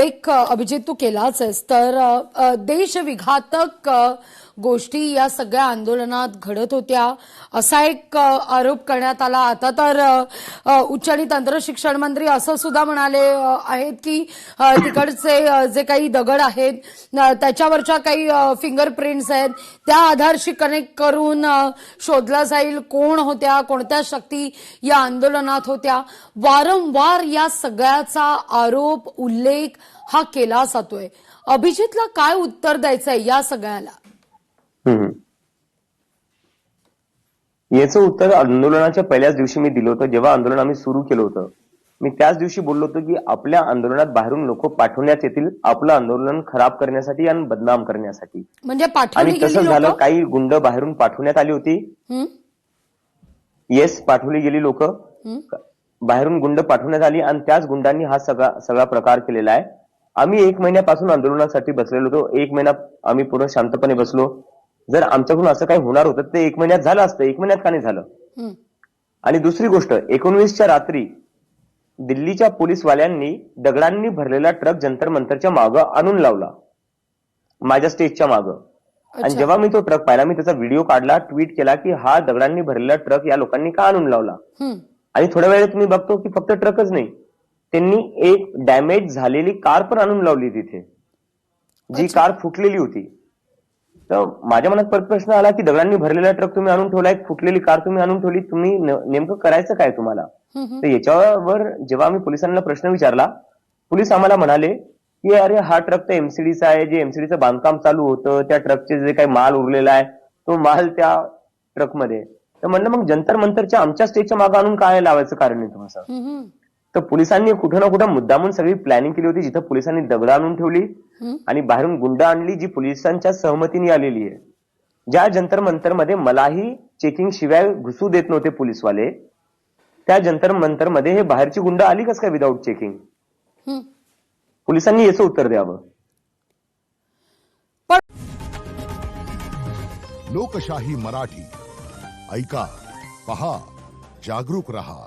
एक अभिजित तू केलाच आहेस तर देशविघातक गोष्टी या सगळ्या आंदोलनात घडत होत्या असा एक आरोप करण्यात आला। आता तर उच्च आणि तंत्र शिक्षण मंत्री असं सुद्धा म्हणाले आहेत की तिकडचे जे काही दगड आहेत त्याच्यावरच्या काही फिंगरप्रिंट्स आहेत त्या आधारशी कनेक्ट करून शोधला जाईल कोण होत्या कोणत्या शक्ती या आंदोलनात होत्या। वारंवार या सगळ्याचा आरोप उल्लेख हा केला जातोय। अभिजितला काय उत्तर द्यायचंय या सगळ्याला? याचं उत्तर आंदोलनाच्या पहिल्याच दिवशी मी दिलं होतं। जेव्हा आंदोलन आम्ही सुरू केलं होतं मी त्याच दिवशी बोललो होतो की आपल्या आंदोलनात बाहेरून लोक पाठवण्यात येतील आपलं आंदोलन खराब करण्यासाठी आणि बदनाम करण्यासाठी। म्हणजे पाठवली आणि तसं झालं, काही गुंड बाहेरून पाठवण्यात आली होती। येस, पाठवली गेली लोक, बाहेरून गुंड पाठवण्यात आली आणि त्याच गुंडांनी हा सगळा प्रकार केलेला आहे। आम्ही 1 महिन्यापासून आंदोलनासाठी बसलेलो होतो। 1 महिना आम्ही पूर्ण शांतपणे बसलो। जर आमच्याकडून असं काही होणार होतं ते 1 महिन्यात झालं असतं, 1 महिन्यात का नाही झालं? आणि दुसरी गोष्ट, 19च्या रात्री दिल्लीच्या पोलीसवाल्यांनी दगडांनी भरलेला ट्रक जंतर मंतरच्या मागं आणून लावला, माझ्या स्टेजच्या मागं। आणि जेव्हा मी तो ट्रक पाहिला मी त्याचा व्हिडिओ काढला, ट्विट केला की हा दगडांनी भरलेला ट्रक या लोकांनी का आणून लावला। आणि थोड्या वेळात मी बघतो की फक्त ट्रकच नाही, त्यांनी एक डॅमेज झालेली कार पण आणून लावली तिथे, जी कार फुटलेली होती। तर माझ्या मनात परत प्रश्न आला की दगडांनी भरलेला ट्रक तुम्ही आणून ठेवला, एक फुटलेली कार तुम्ही आणून ठेवली, तुम्ही नेमकं करायचं काय तुम्हाला? तर याच्यावर जेव्हा आम्ही पोलिसांना प्रश्न विचारला, पोलीस आम्हाला म्हणाले की अरे हा ट्रक तर एमसीडीचा आहे, जे एमसीडीचं बांधकाम चालू होतं त्या ट्रकचे जे काही माल उरलेला आहे तो माल त्या ट्रकमध्ये। तर म्हणलं मग जंतर मंतरच्या आमच्या स्टेजच्या मागं आणून काय लावायचं कारण आहे तुम्हाला? तर पोलिसांनी कुठं ना कुठं मुद्दामून सगळी प्लॅनिंग केली होती, जिथं पोलिसांनी दगड आणून ठेवली आणि बाहेरून गुंड आणली जी पोलिसांच्या सहमतीने आलेली आहे। ज्या जंतर मंतर मध्ये मलाही चेकिंग शिवाय घुसू देत नव्हते पोलिसवाले, त्या जंतर मंतर मध्ये हे बाहेरची गुंड आली कस काय विदाऊट चेकिंग? पोलिसांनी याचं उत्तर द्यावं। लोकशाही मराठी ऐका, पहा, जागरूक रहा।